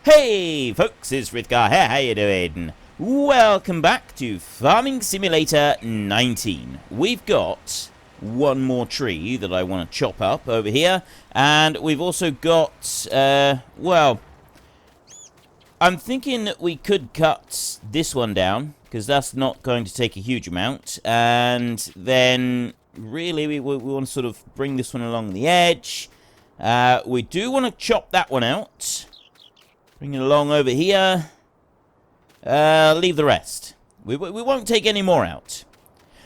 Hey folks, it's Frithgar here, how you doing? Welcome back to Farming Simulator 19. We've got one more tree that I want to chop up over here, and we've also got, well, I'm thinking that we could cut this one down, because that's not going to take a huge amount, and then really we want to sort of bring this one along the edge. We do want to chop that one out. Bring it along over here. Leave the rest. We won't take any more out.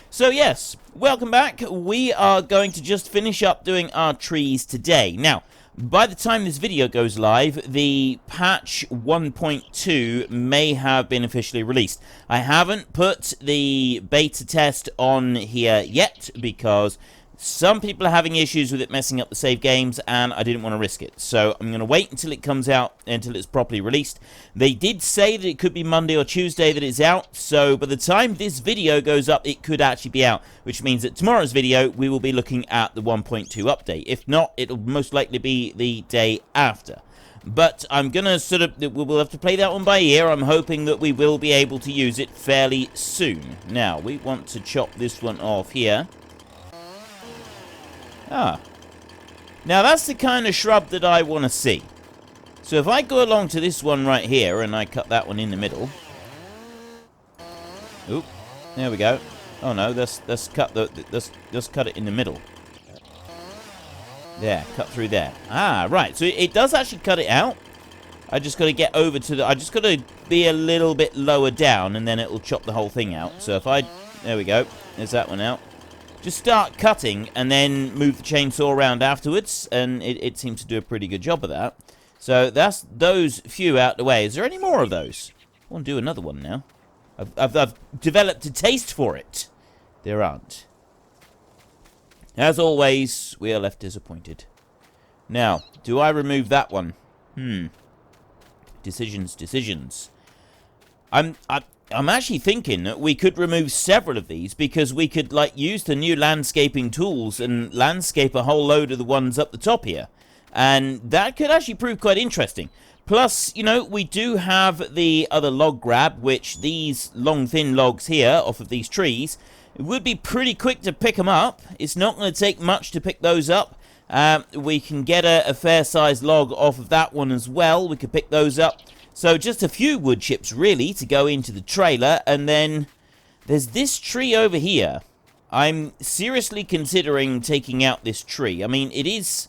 So yes, welcome back. We are going to just finish up doing our trees today. Now, by the time this video goes live, the patch 1.2 may have been officially released. I haven't put the beta test on here yet because some people are having issues with it messing up the save games, and I didn't want to risk it. So I'm going to wait until it comes out, until it's properly released. They did say that it could be Monday or Tuesday that it's out, so by the time this video goes up, it could actually be out, which means that tomorrow's video, we will be looking at the 1.2 update. If not, it'll most likely be the day after. But I'm going to sort of, we'll have to play that one by ear. I'm hoping that we will be able to use it fairly soon. Now, we want to chop this one off here. Ah. Now that's the kind of shrub that I want to see. So if I go along to this one right here and I cut that one in the middle. Oop. There we go. Oh no, let's cut it in the middle. There, cut through there. Ah, right. So it does actually cut it out. I just got to get over to the, I just got to be a little bit lower down and then it will chop the whole thing out. So if I, there we go. There's that one out. Just start cutting and then move the chainsaw around afterwards, and it seems to do a pretty good job of that. So that's those few out the way. Is there any more of those? I want to do another one now. I've developed a taste for it. There aren't. As always, we are left disappointed. Now, do I remove that one? Decisions. I'm actually thinking that we could remove several of these because we could, like, use the new landscaping tools and landscape a whole load of the ones up the top here. And that could actually prove quite interesting. Plus, you know, we do have the other log grab, which these long, thin logs here off of these trees, it would be pretty quick to pick them up. It's not going to take much to pick those up. We can get a fair-sized log off of that one as well. We could pick those up. So just a few wood chips, really, to go into the trailer. And then there's this tree over here. I'm seriously considering taking out this tree. I mean, it is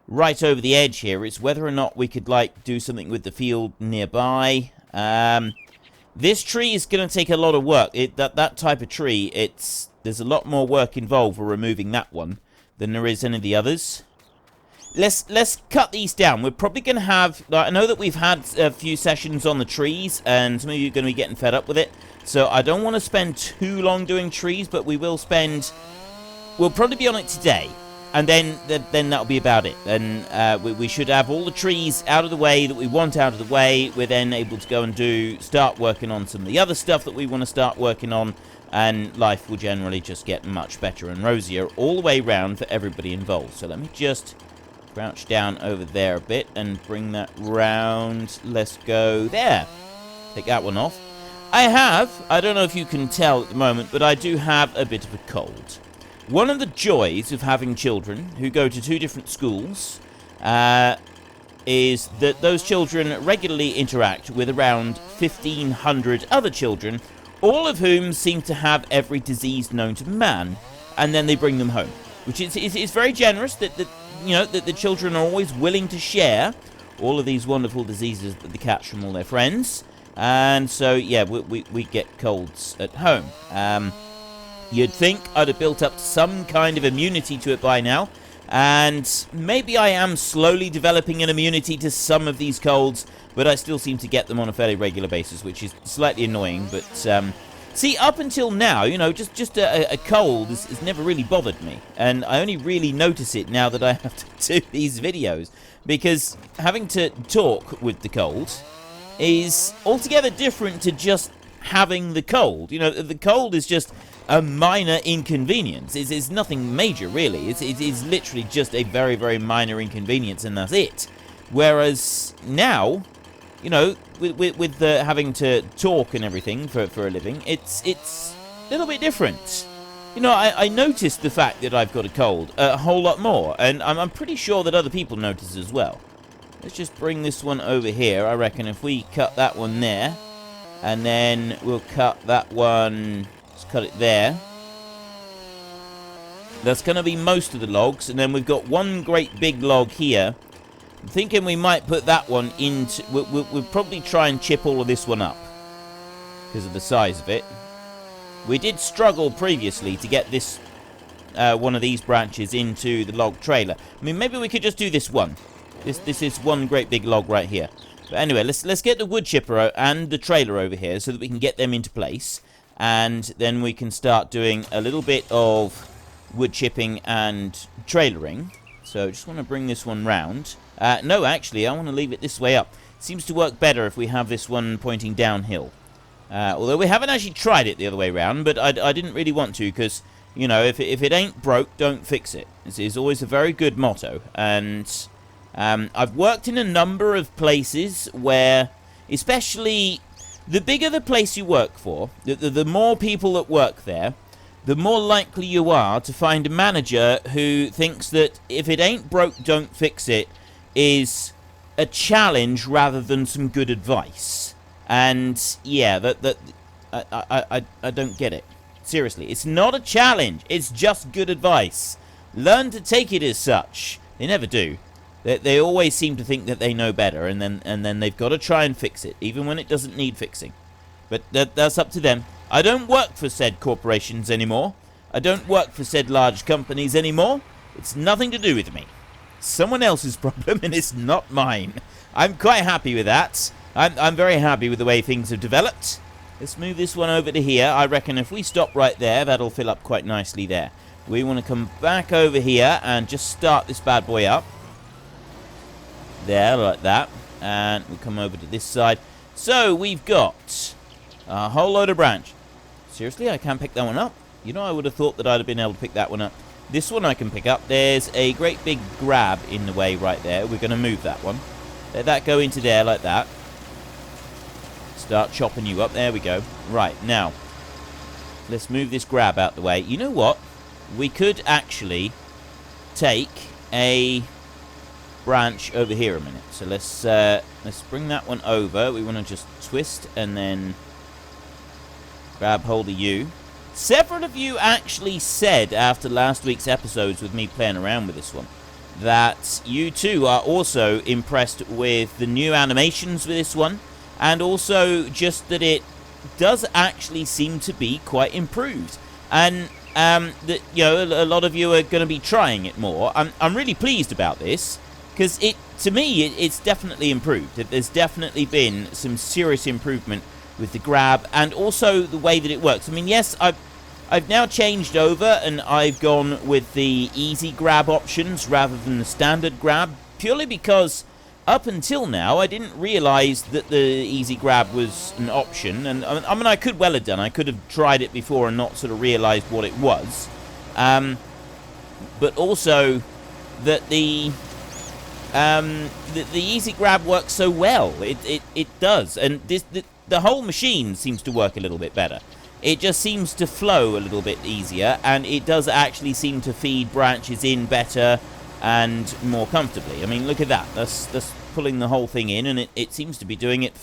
right over the edge here. It's whether or not we could, like, do something with the field nearby. This tree is going to take a lot of work. That type of tree, there's a lot more work involved for removing that one than there is any of the others. Let's cut these down. We're probably going to have, I know that we've had a few sessions on the trees, and some of you are going to be getting fed up with it. So I don't want to spend too long doing trees, but we'll probably be on it today. And then that'll be about it. Then we should have all the trees out of the way that we want out of the way. We're then able to go and start working on some of the other stuff that we want to start working on. And life will generally just get much better and rosier all the way around for everybody involved. So let me just crouch down over there a bit and bring that round. Let's go there. Take that one off. I don't know if you can tell at the moment, but I do have a bit of a cold. One of the joys of having children who go to two different schools is that those children regularly interact with around 1,500 other children, all of whom seem to have every disease known to man, and then they bring them home. Which is very generous that you know, that the children are always willing to share all of these wonderful diseases that they catch from all their friends. And so, yeah, we get colds at home. You'd think I'd have built up some kind of immunity to it by now. And maybe I am slowly developing an immunity to some of these colds, but I still seem to get them on a fairly regular basis, which is slightly annoying. But, see, up until now, you know, just a cold has never really bothered me. And I only really notice it now that I have to do these videos. Because having to talk with the cold is altogether different to just having the cold. You know, the cold is just a minor inconvenience. It's nothing major, really. It's literally just a very, very minor inconvenience, and that's it. Whereas now, you know, with having to talk and everything for a living, it's a little bit different. You know, I noticed the fact that I've got a cold a whole lot more, and I'm pretty sure that other people notice as well. Let's just bring this one over here. I reckon if we cut that one there, and then we'll cut that one, let's cut it there. That's going to be most of the logs, and then we've got one great big log here. I'm thinking we might put that one into... We'll probably try and chip all of this one up because of the size of it. We did struggle previously to get this one of these branches into the log trailer. I mean, maybe we could just do this one. This is one great big log right here. But anyway, let's get the wood chipper and the trailer over here so that we can get them into place, and then we can start doing a little bit of wood chipping and trailering. So just want to bring this one round. No, actually, I want to leave it this way up. Seems to work better if we have this one pointing downhill. Although we haven't actually tried it the other way around, but I didn't really want to, because, you know, if it ain't broke, don't fix it. This is always a very good motto. And I've worked in a number of places where, especially the bigger the place you work for, the more people that work there, the more likely you are to find a manager who thinks that if it ain't broke, don't fix it is a challenge rather than some good advice. And yeah, I don't get it. Seriously, it's not a challenge. It's just good advice. Learn to take it as such. They never do. They always seem to think that they know better, and then they've got to try and fix it, even when it doesn't need fixing. But that's up to them. I don't work for said corporations anymore. I don't work for said large companies anymore. It's nothing to do with me. Someone else's problem, and it's not mine. I'm quite happy with that. I'm very happy with the way things have developed. Let's move this one over to here. I reckon if we stop right there, that'll fill up quite nicely there. We want to come back over here and just start this bad boy up. There, like that. And we'll come over to this side. So, we've got a whole load of branch. Seriously, I can't pick that one up? You know, I would have thought that I'd have been able to pick that one up. This one I can pick up. There's a great big grab in the way right there. We're going to move that one. Let that go into there like that. Start chopping you up. There we go. Right, now, let's move this grab out the way. You know what? We could actually take a branch over here a minute. So let's bring that one over. We want to just twist and then grab hold of you. Several of you actually said after last week's episodes with me playing around with this one that you too are also impressed with the new animations with this one, and also just that it does actually seem to be quite improved, and that, you know, a lot of you are going to be trying it more. I'm really pleased about this, because to me it's definitely improved. There's definitely been some serious improvement with the grab, and also the way that it works. I mean, yes, I've now changed over, and I've gone with the easy grab options rather than the standard grab, purely because up until now I didn't realize that the easy grab was an option. And I mean, I could well have done. I could have tried it before and not sort of realized what it was. But also that the easy grab works so well. It does, and the whole machine seems to work a little bit better. It just seems to flow a little bit easier, and it does actually seem to feed branches in better and more comfortably. I mean, look at that. That's pulling the whole thing in, and it seems to be doing it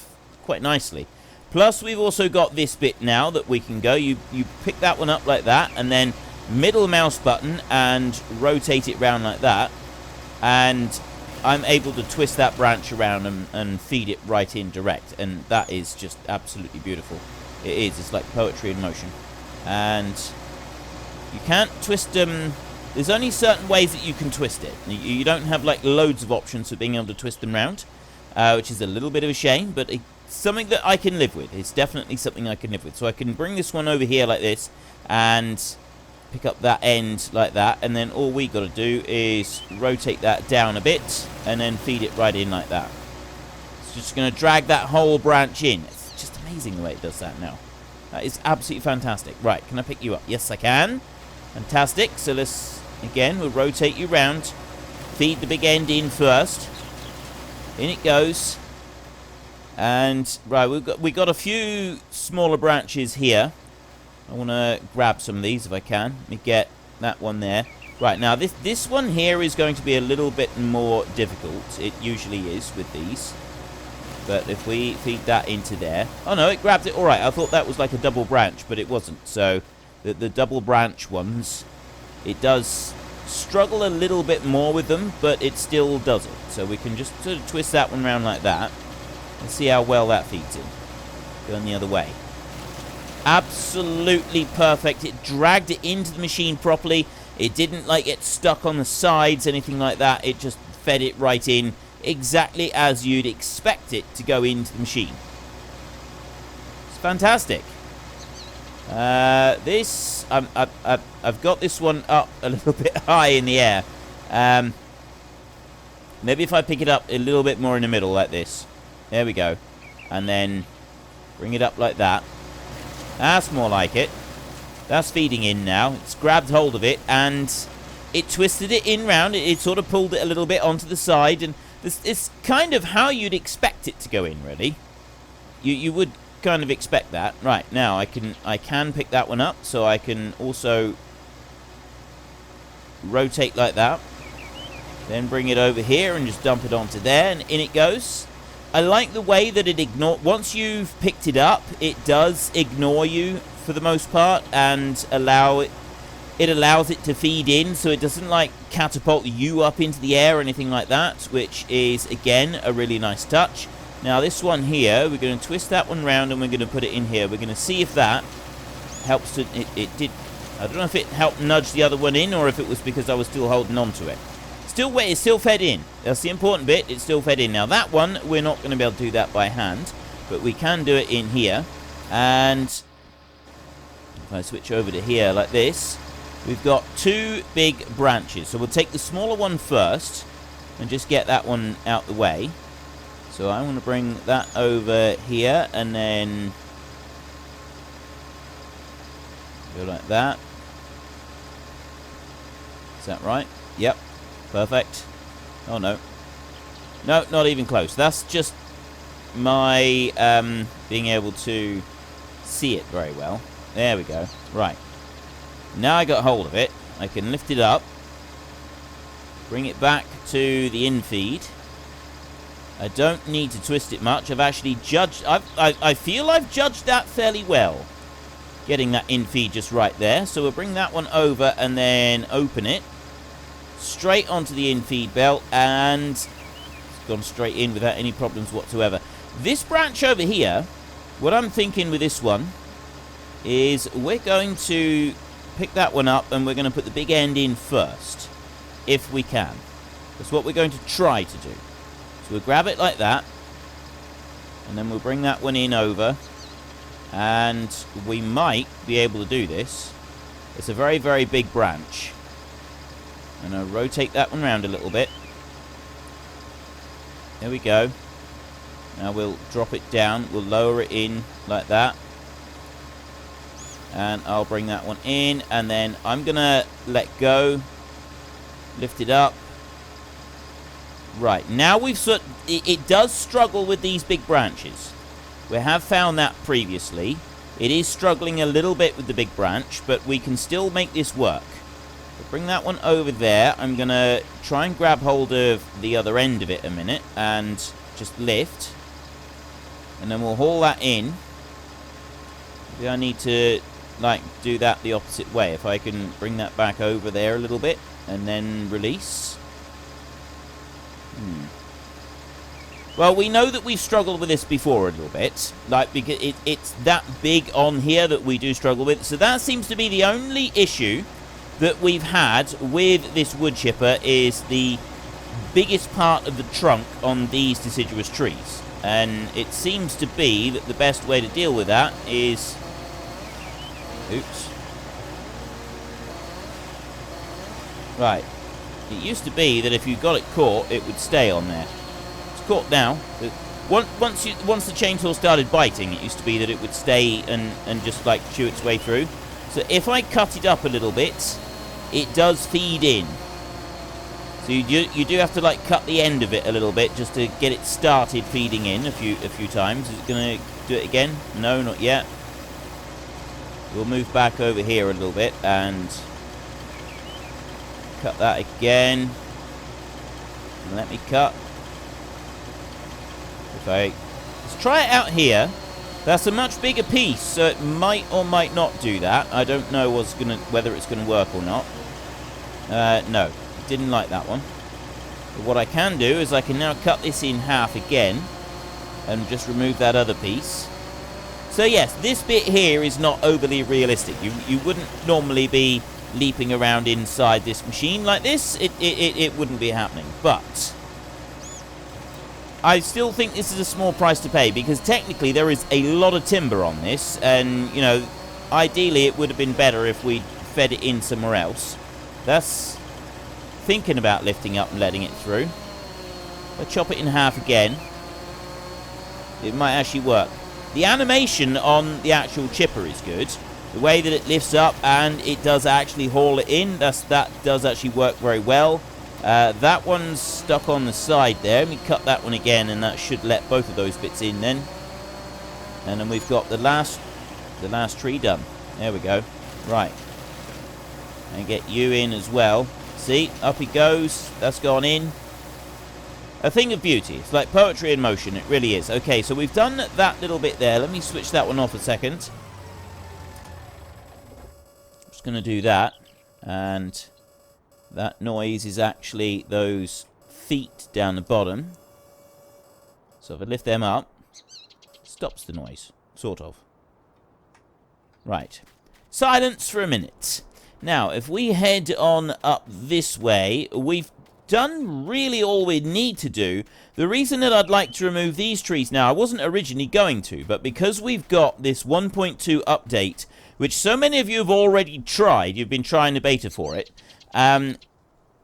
quite nicely. Plus, we've also got this bit now that we can go. You pick that one up like that, and then middle mouse button and rotate it round like that, and I'm able to twist that branch around and feed it right in direct, and that is just absolutely beautiful. It is. It's like poetry in motion. And you can't twist them. There's only certain ways that you can twist it. You don't have like loads of options for being able to twist them round, which is a little bit of a shame, but it's something that I can live with. It's definitely something I can live with. So I can bring this one over here like this and pick up that end like that, and then all we got to do is rotate that down a bit and then feed it right in like that. It's just going to drag that whole branch in. It's just amazing the way it does that now. That is absolutely fantastic. Right, can I pick you up? Yes, I can. Fantastic. So we'll rotate you round. Feed the big end in first. In it goes. And, right, we got a few smaller branches here. I want to grab some of these if I can. Let me get that one there. Right, now this one here is going to be a little bit more difficult. It usually is with these. But if we feed that into there... Oh, no, it grabbed it. All right, I thought that was like a double branch, but it wasn't. So, the double branch ones, it does struggle a little bit more with them, but it still does it. So we can just sort of twist that one around like that and see how well that feeds in. Going the other way. Absolutely perfect. It dragged it into the machine properly. It didn't like get stuck on the sides, anything like that. It just fed it right in exactly as you'd expect it to go into the machine. It's fantastic. I've got this one up a little bit high in the air. Maybe if I pick it up a little bit more in the middle like this. There we go. And then bring it up like that. That's more like it. That's feeding in now. It's grabbed hold of it and it twisted it in round. It sort of pulled it a little bit onto the side, and it's kind of how you'd expect it to go in, really. You would kind of expect that. Right, now I can pick that one up, so I can also rotate like that. Then bring it over here and just dump it onto there, and in it goes. I like the way that it once you've picked it up, it does ignore you for the most part, and it allows it to feed in, so it doesn't like catapult you up into the air or anything like that, which is again a really nice touch. Now this one here, we're going to twist that one round and we're going to put it in here. We're going to see if that helps to... It did... I don't know if it helped nudge the other one in or if it was because I was still holding on to it. It's still fed in. That's the important bit. It's still fed in. Now that one, we're not going to be able to do that by hand, but we can do it in here. And if I switch over to here like this, we've got two big branches. So we'll take the smaller one first and just get that one out the way. So I want to bring that over here and then go like that. Is that right? Yep. Perfect. Oh, no. No, not even close. That's just my being able to see it very well. There we go. Right. Now I got hold of it. I can lift it up. Bring it back to the infeed. I don't need to twist it much. I've actually judged... I feel I've judged that fairly well. Getting that infeed just right there. So we'll bring that one over and then open it. Straight onto the infeed belt, and it's gone straight in without any problems whatsoever. This branch over here, what I'm thinking with this one is we're going to pick that one up and we're going to put the big end in first, if we can. That's what we're going to try to do. So we'll grab it like that, and then we'll bring that one in over, and we might be able to do this. It's a very, very big branch. And I'll rotate that one around a little bit. There we go. Now we'll drop it down. We'll lower it in like that. And I'll bring that one in. And then I'm going to let go. Lift it up. Right. Now we've it does struggle with these big branches. We have found that previously. It is struggling a little bit with the big branch, but we can still make this work. Bring that one over there. I'm going to try and grab hold of the other end of it a minute and just lift. And then we'll haul that in. Maybe I need to like do that the opposite way. If I can bring that back over there a little bit and then release. Well, we know that we've struggled with this before a little bit. Like, because it's that big on here that we do struggle with. So that seems to be the only issue that we've had with this wood chipper, is the biggest part of the trunk on these deciduous trees. And it seems to be that the best way to deal with that is... Oops. Right. It used to be that if you got it caught, it would stay on there. It's caught now. Once the chainsaw started biting, it used to be that it would stay and just like chew its way through. So if I cut it up a little bit, it does feed in. So you do have to like cut the end of it a little bit just to get it started feeding in a few times. Is it going to do it again? No, not yet. We'll move back over here a little bit and cut that again. Let me cut. Okay, let's try it out here. That's a much bigger piece, so it might or might not do that. I don't know whether it's gonna work or not. No, didn't like that one. But what I can do is I can now cut this in half again and just remove that other piece. So yes, this bit here is not overly realistic. You wouldn't normally be leaping around inside this machine like this. It wouldn't be happening. But I still think this is a small price to pay, because technically there is a lot of timber on this, and, you know, ideally it would have been better if we fed it in somewhere else. That's thinking about lifting up and letting it through. If I chop it in half again, it might actually work. The animation on the actual chipper is good. The way that it lifts up and it does actually haul it in, that does actually work very well. That one's stuck on the side there. Let me cut that one again, and that should let both of those bits in then. And then we've got the last tree done. There we go. Right. And get you in as well. See, up he goes. That's gone in. A thing of beauty. It's like poetry in motion. It really is. Okay, so we've done that little bit there. Let me switch that one off a second. Just going to do that. And that noise is actually those feet down the bottom. So if I lift them up, it stops the noise. Sort of. Right. Silence for a minute. Now, if we head on up this way, we've done really all we need to do. The reason that I'd like to remove these trees now, I wasn't originally going to, but because we've got this 1.2 update, which so many of you have already tried, you've been trying the beta for it,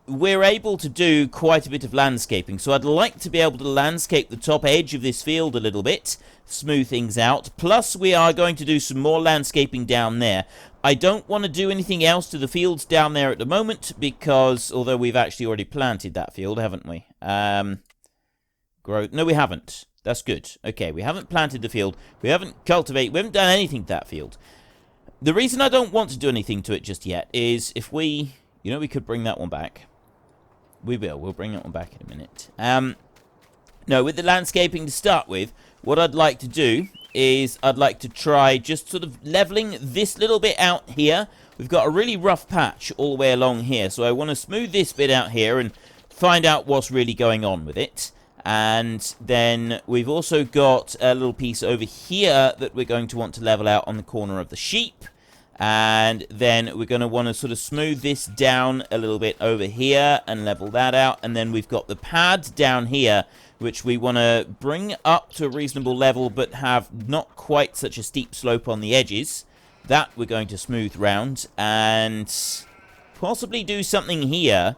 we're able to do quite a bit of landscaping. So I'd like to be able to landscape the top edge of this field a little bit, smooth things out. Plus, we are going to do some more landscaping down there. I don't want to do anything else to the fields down there at the moment, because, although we've actually already planted that field, haven't we? No, we haven't. That's good. Okay, we haven't planted the field. We haven't cultivated. We haven't done anything to that field. The reason I don't want to do anything to it just yet is if we... You know, we could bring that one back. We will. We'll bring that one back in a minute. No, with the landscaping to start with, what I'd like to do is I'd like to try just sort of leveling this little bit out here. We've got a really rough patch all the way along here, so I want to smooth this bit out here and find out what's really going on with it. And then we've also got a little piece over here that we're going to want to level out on the corner of the sheep. And then we're going to want to sort of smooth this down a little bit over here and level that out. And then we've got the pad down here, which we want to bring up to a reasonable level, but have not quite such a steep slope on the edges. That we're going to smooth round, and possibly do something here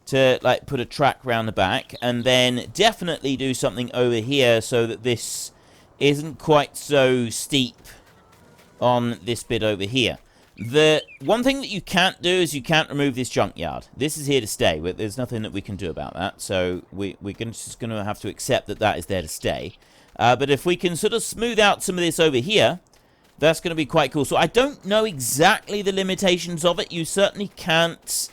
to like put a track round the back, and then definitely do something over here so that this isn't quite so steep on this bit over here. The one thing that you can't do is you can't remove this junkyard. This is here to stay, but there's nothing that we can do about that. So we're just going to have to accept that that is there to stay. But if we can sort of smooth out some of this over here, that's going to be quite cool. So I don't know exactly the limitations of it. You certainly can't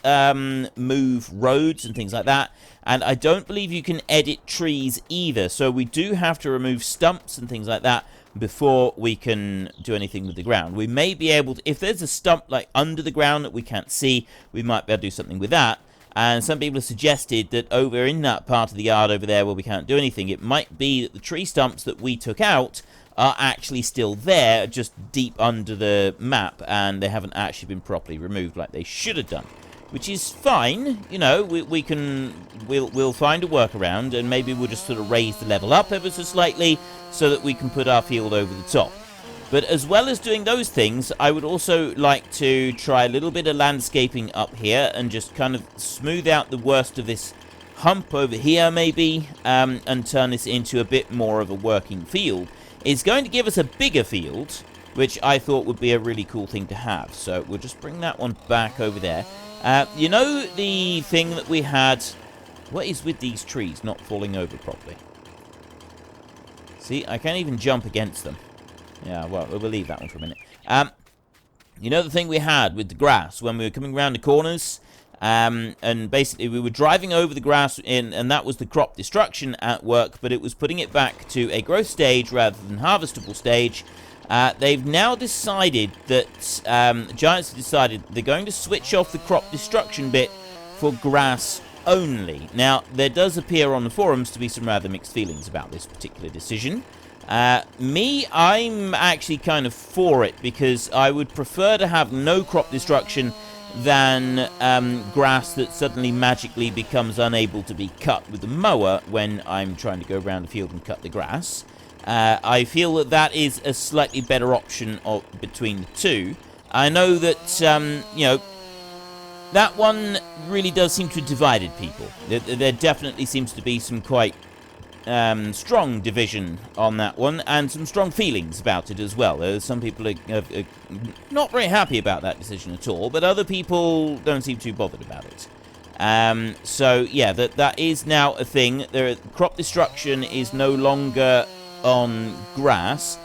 move roads and things like that. And I don't believe you can edit trees either. So we do have to remove stumps and things like that before we can do anything with the ground. We may be able to, if there's a stump like under the ground that we can't see, we might be able to do something with that. And some people have suggested that over in that part of the yard over there where we can't do anything, it might be that the tree stumps that we took out are actually still there, just deep under the map, and they haven't actually been properly removed like they should have done. Which is fine, you know, we'll find a workaround, and maybe we'll just sort of raise the level up ever so slightly so that we can put our field over the top. But as well as doing those things, I would also like to try a little bit of landscaping up here and just kind of smooth out the worst of this hump over here maybe, and turn this into a bit more of a working field. It's going to give us a bigger field, which I thought would be a really cool thing to have. So we'll just bring that one back over there. You know the thing that we had... What is with these trees not falling over properly? See, I can't even jump against them. Yeah, well, we'll leave that one for a minute. You know the thing we had with the grass when we were coming around the corners? And basically we were driving over the grass and that was the crop destruction at work, but it was putting it back to a growth stage rather than harvestable stage. They've now decided that, Giants have decided they're going to switch off the crop destruction bit for grass only. Now, there does appear on the forums to be some rather mixed feelings about this particular decision. I'm actually kind of for it, because I would prefer to have no crop destruction than grass that suddenly magically becomes unable to be cut with the mower when I'm trying to go around the field and cut the grass. I feel that that is a slightly better option between the two. I know that, you know, that one really does seem to have divided people. There definitely seems to be some quite strong division on that one, and some strong feelings about it as well. Some people are not very happy about that decision at all, but other people don't seem too bothered about it. So, yeah, that is now a thing. Crop destruction is no longer on grass,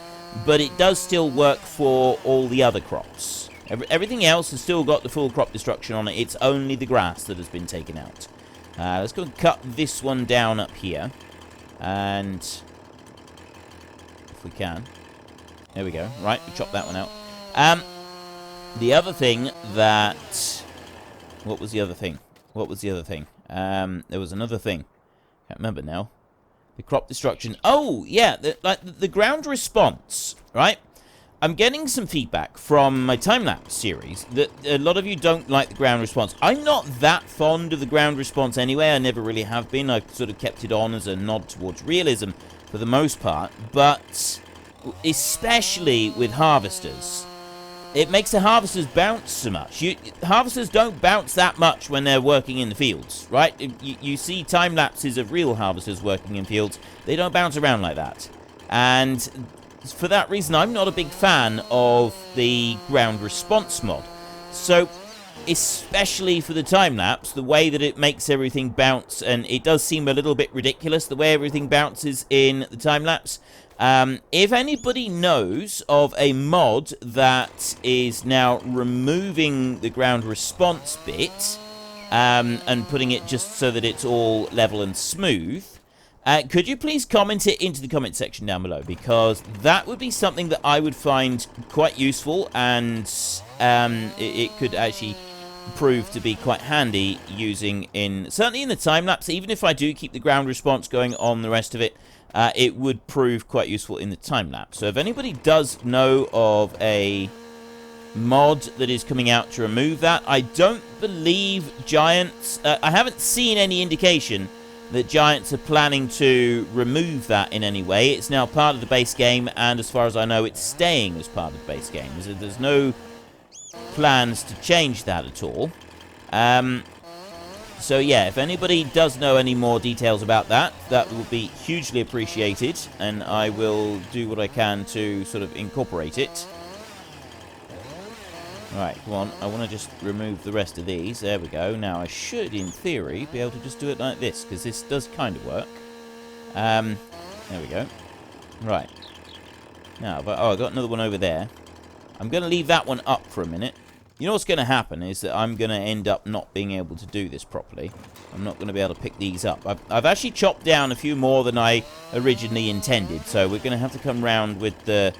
but it does still work for all the other crops. Everything else has still got the full crop destruction on it. It's only the grass that has been taken out. Let's go and cut this one down up here. And if we can. There we go. Right, we chopped that one out. The other thing that... What was the other thing? What was the other thing? There was another thing. Can't remember now. The crop destruction. Oh, yeah, the ground response, right? I'm getting some feedback from my time-lapse series that a lot of you don't like the ground response. I'm not that fond of the ground response anyway. I never really have been. I've sort of kept it on as a nod towards realism for the most part. But especially with harvesters, it makes the harvesters bounce so much. Harvesters don't bounce that much when they're working in the fields, right? You see time-lapses of real harvesters working in fields. They don't bounce around like that. And for that reason, I'm not a big fan of the ground response mod. So, especially for the time-lapse, the way that it makes everything bounce, and it does seem a little bit ridiculous, the way everything bounces in the time-lapse. If anybody knows of a mod that is now removing the ground response bit, and putting it just so that it's all level and smooth, could you please comment it into the comment section down below, because that would be something that I would find quite useful, and it could actually prove to be quite handy using certainly in the time-lapse. Even if I do keep the ground response going on the rest of it, it would prove quite useful in the time-lapse. So if anybody does know of a mod that is coming out to remove that, I don't believe Giants... I haven't seen any indication that Giants are planning to remove that in any way. It's now part of the base game, and as far as I know, it's staying as part of the base game. There's no plans to change that at all. So yeah, if anybody does know any more details about that, that would be hugely appreciated, and I will do what I can to sort of incorporate it. Right, come on. I want to just remove the rest of these. There we go. Now, I should, in theory, be able to just do it like this, because this does kind of work. There we go. Right. Now, I got another one over there. I'm going to leave that one up for a minute. You know what's going to happen is that I'm going to end up not being able to do this properly. I'm not going to be able to pick these up. I've actually chopped down a few more than I originally intended, so we're going to have to come round with the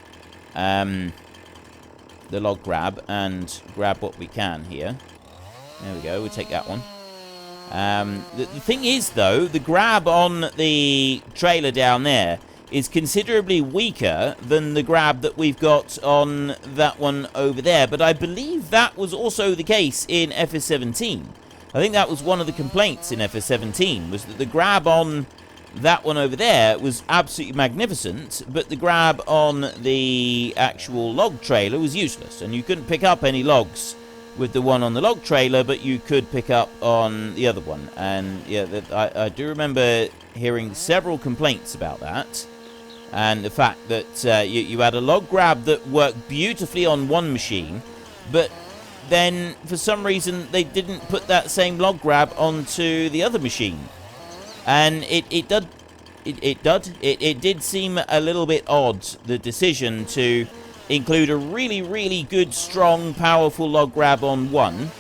log grab and grab what we can here. There we go, we'll take that one. The thing is, though, the grab on the trailer down there is considerably weaker than the grab that we've got on that one over there. But I believe that was also the case in FS17. I think that was one of the complaints in FS17, was that the grab on that one over there was absolutely magnificent, but the grab on the actual log trailer was useless, and you couldn't pick up any logs with the one on the log trailer, but you could pick up on the other one. And yeah, I do remember hearing several complaints about that, and the fact that you had a log grab that worked beautifully on one machine, but then for some reason they didn't put that same log grab onto the other machine. And it did seem a little bit odd, the decision to include a really, really good, strong, powerful log grab on one,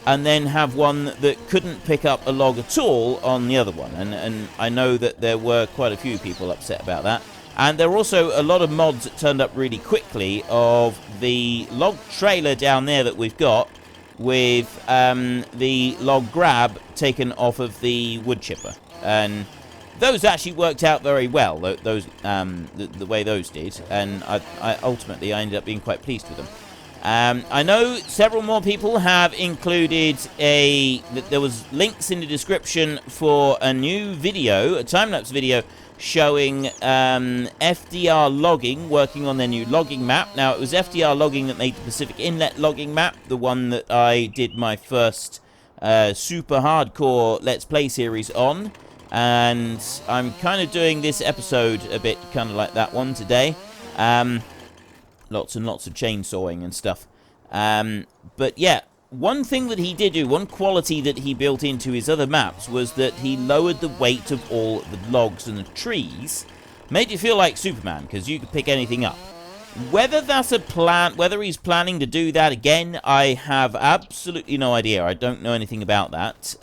and then have one that couldn't pick up a log at all on the other one. And I know that there were quite a few people upset about that. And there were also a lot of mods that turned up really quickly of the log trailer down there that we've got with the log grab taken off of the wood chipper. And those actually worked out very well, those the way those did. And I ultimately ended up being quite pleased with them. I know several more people have included there was links in the description for a new video, a time-lapse video, showing FDR logging, working on their new logging map. Now, it was FDR logging that made the Pacific Inlet logging map, the one that I did my first super hardcore Let's Play series on. And I'm kind of doing this episode a bit kind of like that one today. Lots and lots of chainsawing and stuff. But yeah, one thing that he did do, one quality that he built into his other maps, was that he lowered the weight of all the logs and the trees. Made you feel like Superman, because you could pick anything up. Whether that's a plan, whether he's planning to do that again, I have absolutely no idea. I don't know anything about that.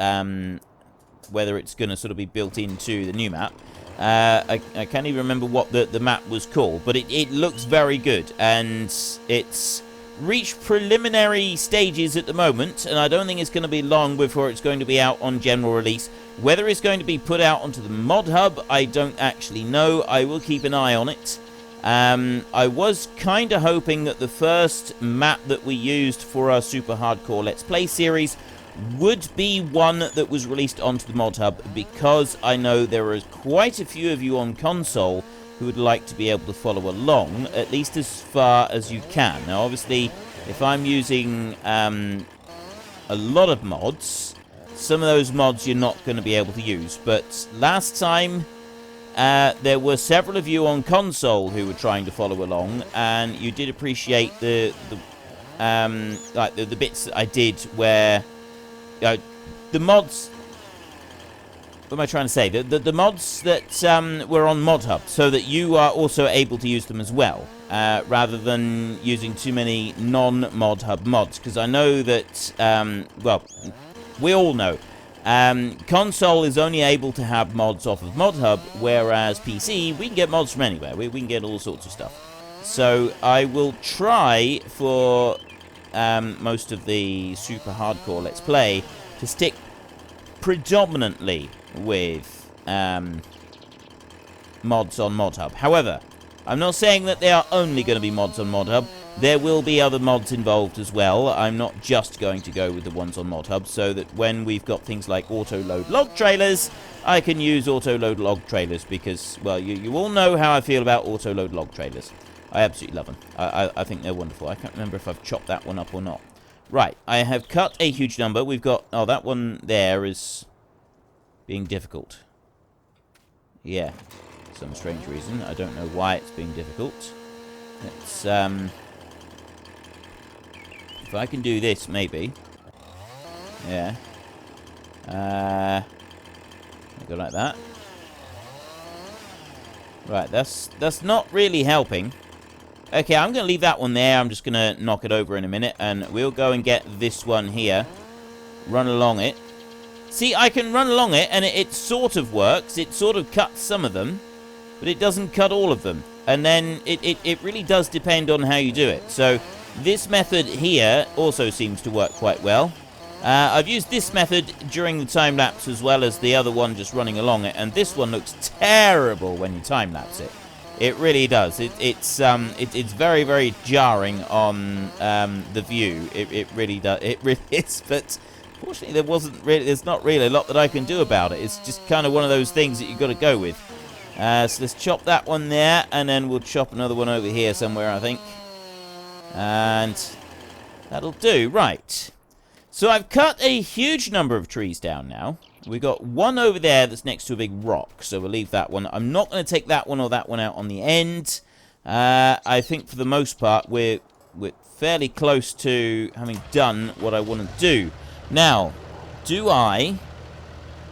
Whether it's going to sort of be built into the new map. I can't even remember what the map was called, but it looks very good, and it's reached preliminary stages at the moment, and I don't think it's going to be long before it's going to be out on general release. Whether it's going to be put out onto the mod hub, I don't actually know. I will keep an eye on it. I was kind of hoping that the first map that we used for our Super Hardcore Let's Play series would be one that was released onto the mod hub, because I know there are quite a few of you on console who would like to be able to follow along, at least as far as you can. Now, obviously, if I'm using a lot of mods, some of those mods you're not going to be able to use. But last time, there were several of you on console who were trying to follow along, and you did appreciate the bits that I did where the mods. What am I trying to say? The mods that were on Mod Hub, so that you are also able to use them as well, rather than using too many non-Mod Hub mods. Because I know that, well, we all know, console is only able to have mods off of Mod Hub, whereas PC, we can get mods from anywhere. We can get all sorts of stuff. So I will try for most of the Super Hardcore Let's Play to stick predominantly with mods on Mod Hub. However, I'm not saying that they are only going to be mods on Mod Hub. There will be other mods involved as well. I'm not just going to go with the ones on Mod Hub, so that when we've got things like auto-load log trailers, I can use auto-load log trailers, because, well, you all know how I feel about auto-load log trailers. I absolutely love them. I think they're wonderful. I can't remember if I've chopped that one up or not. Right, I have cut a huge number. We've got... Oh, that one there is being difficult. Yeah, for some strange reason. I don't know why it's being difficult. Let's, if I can do this, maybe. Yeah. Go like that. Right, that's not really helping. Okay, I'm going to leave that one there. I'm just going to knock it over in a minute, and we'll go and get this one here. Run along it. See, I can run along it, and it sort of works. It sort of cuts some of them, but it doesn't cut all of them. And then it really does depend on how you do it. So this method here also seems to work quite well. I've used this method during the time-lapse as well as the other one just running along it, and this one looks terrible when you time-lapse it. It really does. It's very, very jarring on the view. It really does. It really is. But fortunately, there's not really a lot that I can do about it. It's just kind of one of those things that you've got to go with. So let's chop that one there, and then we'll chop another one over here somewhere, I think. And that'll do. Right. So I've cut a huge number of trees down now. We've got one over there that's next to a big rock, so we'll leave that one. I'm not going to take that one or that one out on the end. I think for the most part we're fairly close to having done what I want to do. Now, do I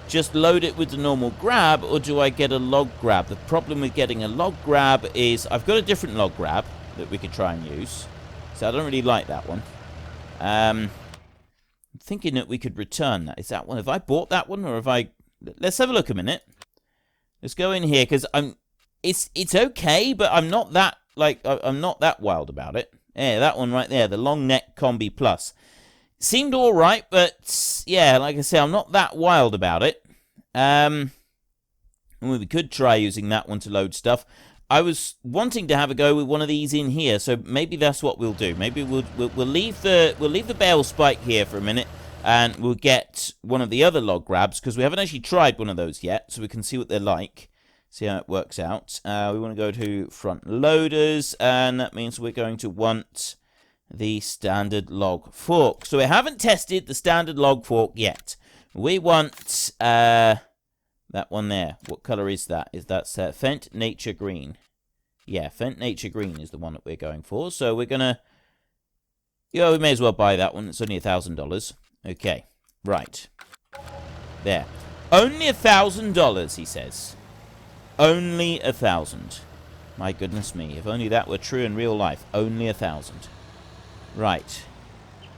just load it with the normal grab, or do I get a log grab? The problem with getting a log grab is I've got a different log grab that we could try and use. So I don't really like that one. I'm thinking that we could return that. Is that one? Have I bought that one, or have I... Let's have a look a minute. Let's go in here, because it's okay, but I'm not that, I'm not that wild about it. Yeah, that one right there, the long neck Combi Plus. Seemed alright, but yeah, like I say, I'm not that wild about it. And we could try using that one to load stuff. I was wanting to have a go with one of these in here, so maybe that's what we'll do. Maybe we'll leave the bale spike here for a minute, and we'll get one of the other log grabs, because we haven't actually tried one of those yet, so we can see what they're like. See how it works out. We want to go to front loaders, and that means we're going to want the standard log fork. So we haven't tested the standard log fork yet. We want that one there. What color is that? Is that Fendt Nature Green? Yeah, Fendt Nature Green is the one that we're going for. So we're gonna, yeah, we may as well buy that one. It's only $1,000. Okay, right there. Only $1,000, he says. Only 1,000. My goodness me, if only that were true in real life. Only 1,000. Right.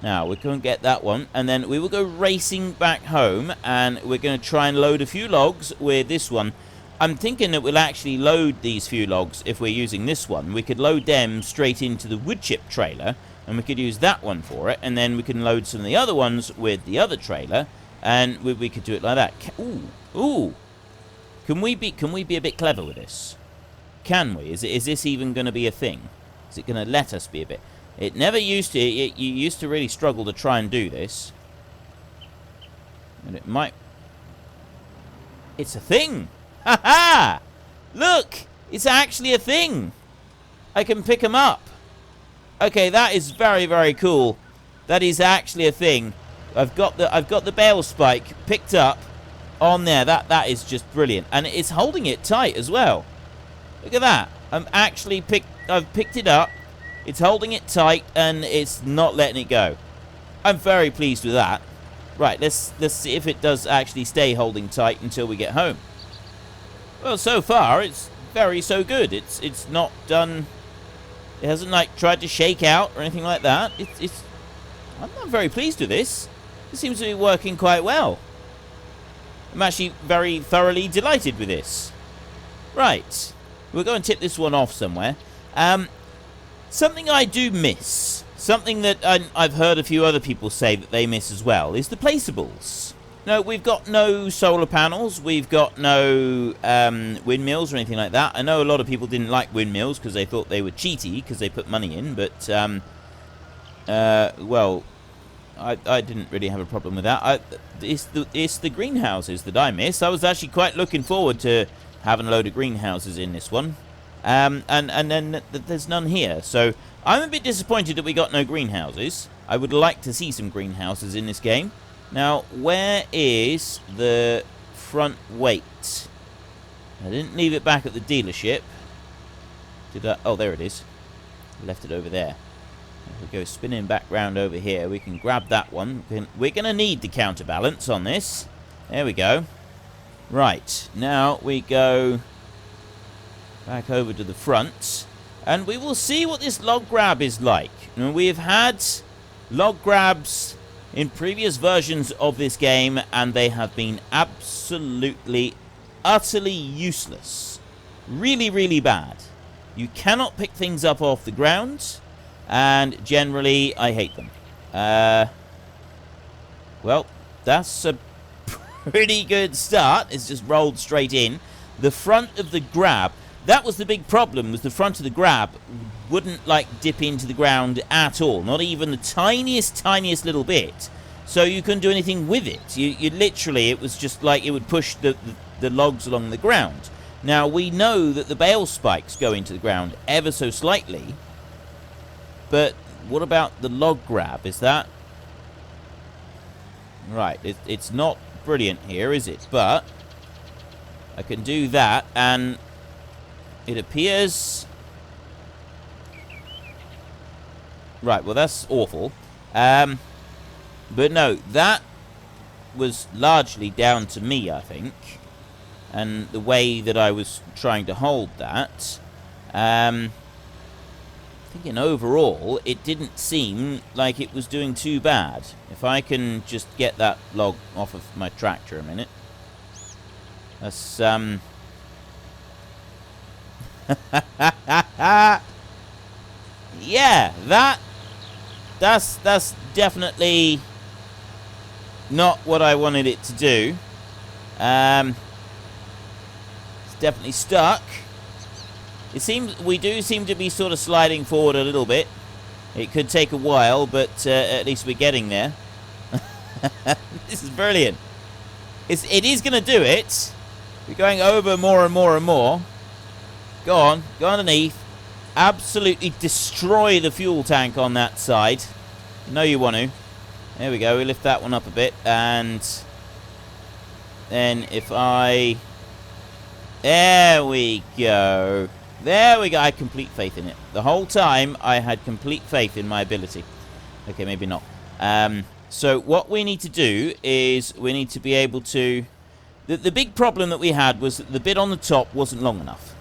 Now, we're going to get that one, and then we will go racing back home, and we're going to try and load a few logs with this one. I'm thinking that we'll actually load these few logs if we're using this one. We could load them straight into the wood chip trailer, and we could use that one for it, and then we can load some of the other ones with the other trailer, and we could do it like that. Ooh. Can we be a bit clever with this? Can we? Is this even going to be a thing? Is it going to let us be a bit? It never used to. You used to really struggle to try and do this. And it might... It's a thing! Ha ha! Look! It's actually a thing! I can pick them up. Okay, that is very, very cool. That is actually a thing. I've got the bale spike picked up on there. That is just brilliant, and it's holding it tight as well. Look at that. I've picked it up. It's holding it tight, and it's not letting it go. I'm very pleased with that. Right, let's see if it does actually stay holding tight until we get home. Well, so far it's so good. It's not done. It hasn't tried to shake out or anything like that. I'm very pleased with this. It seems to be working quite well. I'm actually very thoroughly delighted with this. Right. We'll go and tip this one off somewhere. Something I do miss, something that I've heard a few other people say that they miss as well, is the placeables. No, we've got no solar panels. We've got no windmills or anything like that. I know a lot of people didn't like windmills because they thought they were cheaty because they put money in. But, well, I didn't really have a problem with that. It's the greenhouses that I miss. I was actually quite looking forward to having a load of greenhouses in this one. And then there's none here. So I'm a bit disappointed that we got no greenhouses. I would like to see some greenhouses in this game. Now, where is the front weight? I didn't leave it back at the dealership. Did I? Oh, there it is. I left it over there. If we go spinning back round over here, we can grab that one. We're going to need the counterbalance on this. There we go. Right, now we go back over to the front, and we will see what this log grab is like. Now, we have had log grabs in previous versions of this game, and they have been absolutely, utterly useless. Really, really bad. You cannot pick things up off the ground, and generally, I hate them. Well, that's a pretty good start. It's just rolled straight in. The front of the grab, that was the big problem, was the front of the grab wouldn't dip into the ground at all, not even the tiniest little bit. So you couldn't do anything with it. You literally, it was just like it would push the logs along the ground. Now we know that the bale spikes go into the ground ever so slightly, but what about the log grab? Is that right? It's not brilliant here, is it? But I can do that, and it appears Right, well, that's awful. But no, that was largely down to me, I think. And the way that I was trying to hold that. Thinking overall, it didn't seem like it was doing too bad. If I can just get that log off of my tractor a minute. That's, yeah, that's definitely not what I wanted it to do. It's definitely stuck. It seems we do seem to be sort of sliding forward a little bit. It could take a while, but at least we're getting there. This is brilliant. It is going to do it. We're going over more and more and more. Go on, go underneath. Absolutely destroy the fuel tank on that side. You know you want to. There we go. We lift that one up a bit, and then if I... There we go. There we go. I had complete faith in it. The whole time, I had complete faith in my ability. Okay, maybe not. So what we need to do is we need to be able to... The big problem that we had was that the bit on the top wasn't long enough.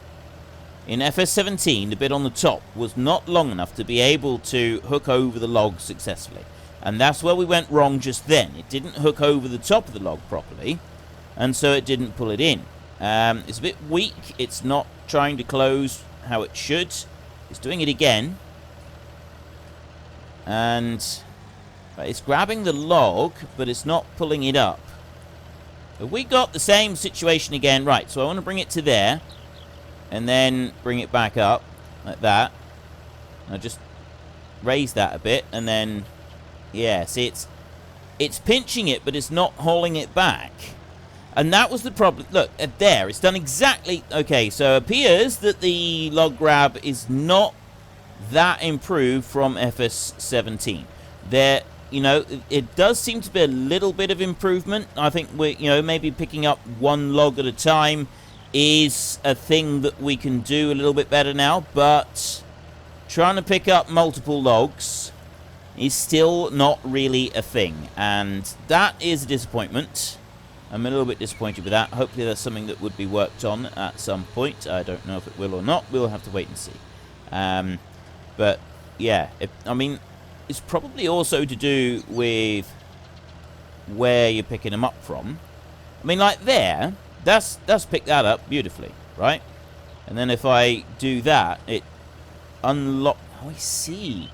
In FS17, the bit on the top was not long enough to be able to hook over the log successfully. And that's where we went wrong just then. It didn't hook over the top of the log properly, and so it didn't pull it in. It's a bit weak. It's not trying to close how it should. It's doing it again. And it's grabbing the log, but it's not pulling it up. But we got the same situation again. Right, so I want to bring it to there. And then bring it back up, like that. I'll just raise that a bit, and then... Yeah, see, it's pinching it, but it's not hauling it back. And that was the problem. Look, there, it's done exactly... Okay, so it appears that the log grab is not that improved from FS17. There, you know, it does seem to be a little bit of improvement. I think we're, you know, maybe picking up one log at a time is a thing that we can do a little bit better now, but trying to pick up multiple logs is still not really a thing, and that is a disappointment. I'm a little bit disappointed with that. Hopefully that's something that would be worked on at some point. I don't know if it will or not. We'll have to wait and see. But yeah, I mean, it's probably also to do with where you're picking them up from. I mean, like there, that's picked that up beautifully, right? And then if I do that, it unlock. Oh, I see.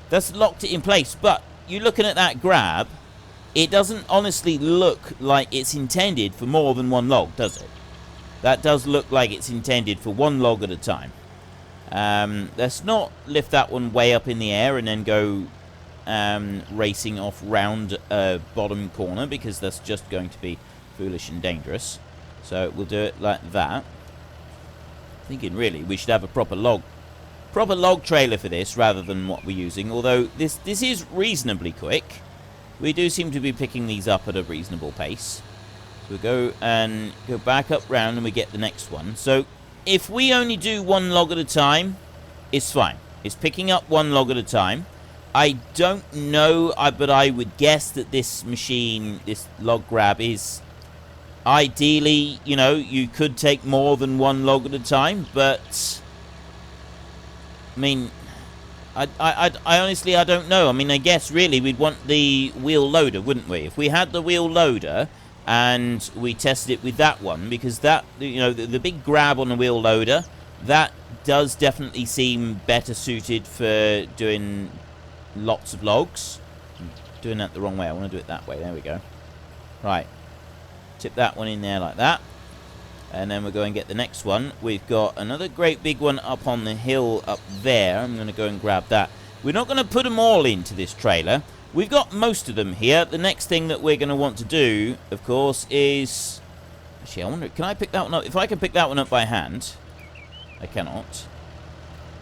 That's locked it in place. But you're looking at that grab, it doesn't honestly look like it's intended for more than one log, does it? That does look like it's intended for one log at a time. Let's not lift that one way up in the air and then go racing off round a bottom corner, because that's just going to be foolish and dangerous. So we'll do it like that. Thinking really we should have a proper log trailer for this rather than what we're using, although this is reasonably quick. We do seem to be picking these up at a reasonable pace. So we go back up round and we get the next one. So if we only do one log at a time, it's fine. It's picking up one log at a time. I don't know, but I would guess that this machine, this log grab, is ideally, you know, you could take more than one log at a time, but I mean, I honestly, I don't know. I mean, I guess really we'd want the wheel loader, wouldn't we? If we had the wheel loader and we tested it with that one, because that, you know, the big grab on the wheel loader, that does definitely seem better suited for doing lots of logs. I'm doing that the wrong way. I want to do it that way. There we go. Right. Tip that one in there like that. And then we'll go and get the next one. We've got another great big one up on the hill up there. I'm going to go and grab that. We're not going to put them all into this trailer. We've got most of them here. The next thing that we're going to want to do, of course, is... Actually, I wonder, can I pick that one up? If I can pick that one up by hand. I cannot.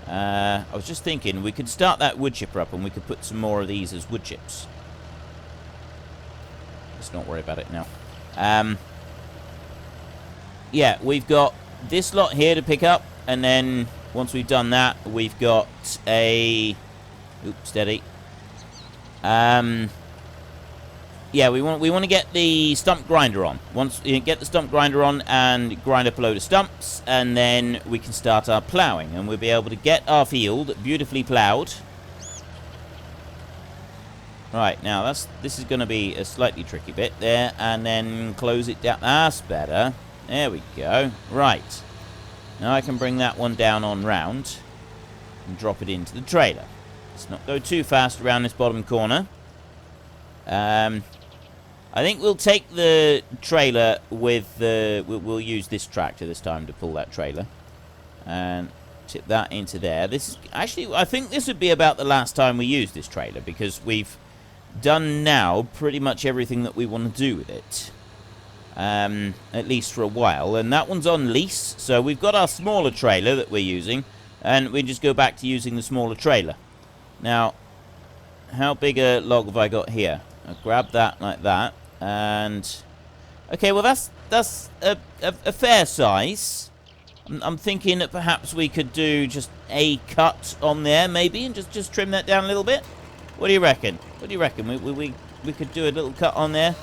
I was just thinking, we could start that wood chipper up and we could put some more of these as wood chips. Let's not worry about it now. Yeah, we've got this lot here to pick up, and then once we've done that, we've got a Oops, steady. Yeah, we want to get the stump grinder on. Once you get the stump grinder on and grind up a load of stumps, and then we can start our ploughing, and we'll be able to get our field beautifully ploughed. Right, now this is going to be a slightly tricky bit there, and then close it down. That's better. There we go. Right. Now I can bring that one down on round and drop it into the trailer. Let's not go too fast around this bottom corner. I think we'll take the trailer with the... We'll use this tractor this time to pull that trailer. And tip that into there. This is... Actually, I think this would be about the last time we use this trailer, because we've done now pretty much everything that we want to do with it. At least for a while. And that one's on lease, so we've got our smaller trailer that we're using, and we just go back to using the smaller trailer. Now, how big a log have I got here? I'll grab that like that, and... Okay, well that's a fair size. I'm thinking that perhaps we could do just a cut on there, maybe, and just trim that down a little bit. What do you reckon? What do you reckon? We could do a little cut on there.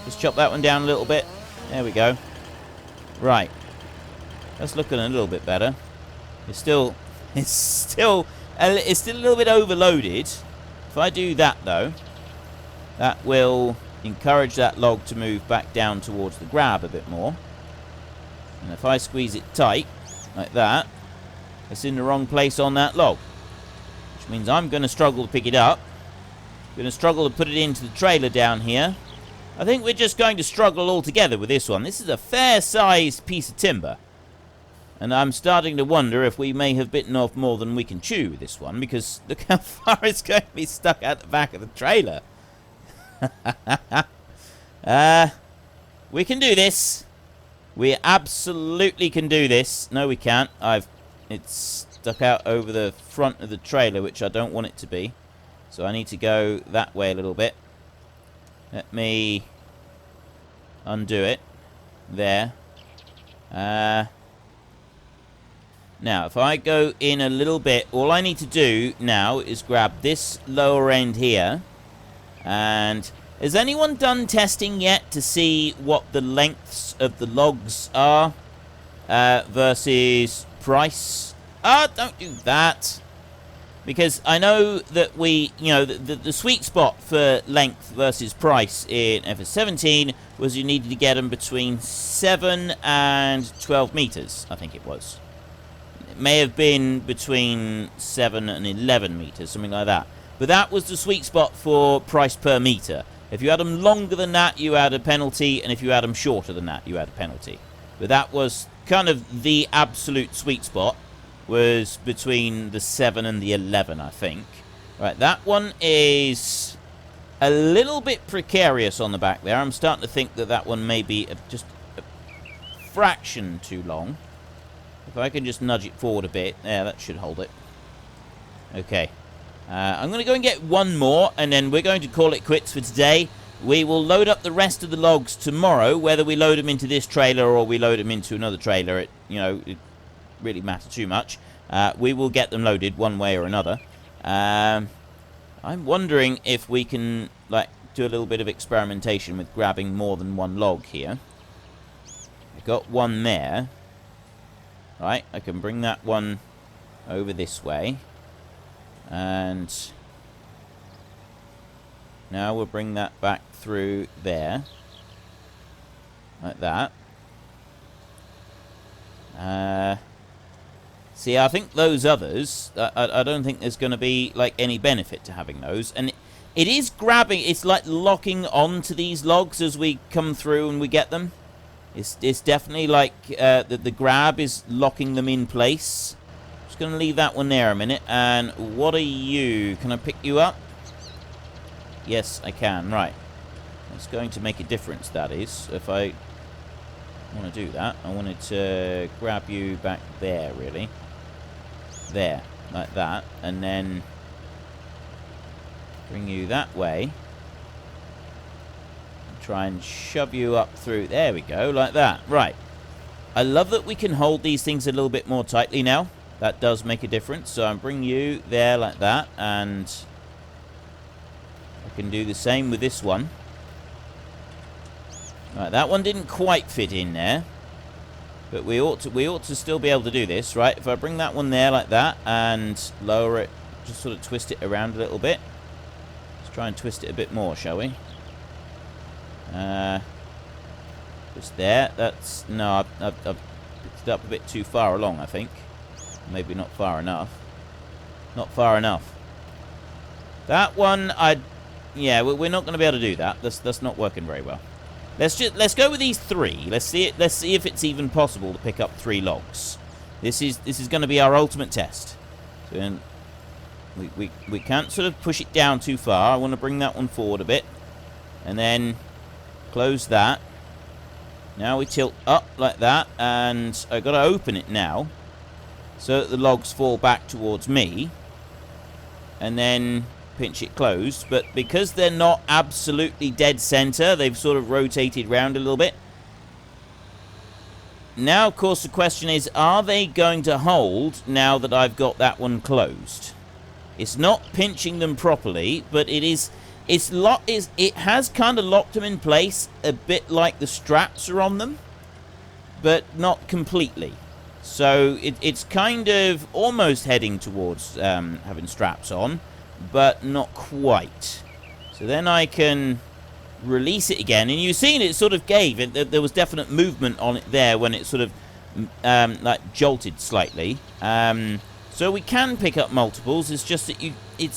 Just chop that one down a little bit. There we go. Right. That's looking a little bit better. It's still a little bit overloaded. If I do that, though, that will encourage that log to move back down towards the grab a bit more. And if I squeeze it tight, like that, it's in the wrong place on that log. Which means I'm going to struggle to pick it up. Going to struggle to put it into the trailer down here. I think we're just going to struggle altogether with this one. This is a fair-sized piece of timber. And I'm starting to wonder if we may have bitten off more than we can chew with this one, because look how far it's going to be stuck out the back of the trailer. We can do this. We absolutely can do this. No, we can't. It's stuck out over the front of the trailer, which I don't want it to be. So I need to go that way a little bit. Let me undo it. There. Now, if I go in a little bit, all I need to do now is grab this lower end here. And has anyone done testing yet to see what the lengths of the logs are versus price? Don't do that. Because I know that the sweet spot for length versus price in FS17 was you needed to get them between 7 and 12 meters, I think it was. It may have been between 7 and 11 meters, something like that. But that was the sweet spot for price per meter. If you had them longer than that, you had a penalty, and if you had them shorter than that, you had a penalty. But that was kind of the absolute sweet spot, was between the 7 and the 11, I think. Right, that one is a little bit precarious on the back there. I'm starting to think that that one may be just a fraction too long. If I can just nudge it forward a bit. Yeah, that should hold it. Okay. I'm going to go and get one more, and then we're going to call it quits for today. We will load up the rest of the logs tomorrow, whether we load them into this trailer or we load them into another trailer. It really matter too much. We will get them loaded one way or another. I'm wondering if we can do a little bit of experimentation with grabbing more than one log here. I've got one there. Right, I can bring that one over this way. And now we'll bring that back through there. Like that. See, I think those others, I don't think there's going to be any benefit to having those. And it is grabbing, it's like locking onto these logs as we come through and we get them. It's definitely the grab is locking them in place. Just going to leave that one there a minute. And what are you? Can I pick you up? Yes, I can. Right. It's going to make a difference, that is. If I want to do that, I wanted to grab you back there, really. There. Like that. And then bring you that way. Try and shove you up through. There we go, like that. Right. I love that we can hold these things a little bit more tightly now. That does make a difference. So I'm bringing you there like that, and I can do the same with this one. Right, that one didn't quite fit in there, but we ought to still be able to do this, right? If I bring that one there like that and lower it, just sort of twist it around a little bit. Let's try and twist it a bit more, shall we? Just there. That's no, I've picked it up a bit too far along, I think. Maybe not far enough. Not far enough. That one, yeah, we're not going to be able to do that. That's not working very well. Let's go with these 3. Let's see if it's even possible to pick up 3 logs. This is going to be our ultimate test. So we can't sort of push it down too far. I want to bring that one forward a bit, and then close that. Now we tilt up like that, and I've got to open it now so that the logs fall back towards me, and then pinch it closed. But because they're not absolutely dead center, they've sort of rotated round a little bit. Now, of course, the question is, are they going to hold now that I've got that one closed? It's not pinching them properly, but it has kind of locked them in place a bit like the straps are on them, but not completely. So it's kind of almost heading towards having straps on, but not quite. So then I can release it again, and you've seen it sort of gave it. There was definite movement on it there when it sort of like jolted slightly. So we can pick up multiples. It's just that it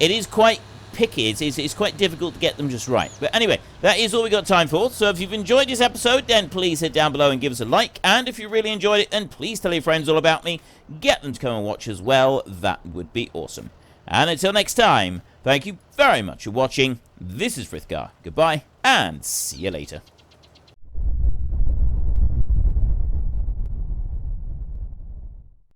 is quite picky. It's quite difficult to get them just right. But anyway, that is all we got time for. So if you've enjoyed this episode, then please hit down below and give us a like. And if you really enjoyed it, then please tell your friends all about me. Get them to come and watch as well. That would be awesome. And until next time, thank you very much for watching. This is Frithgar. Goodbye, and see you later.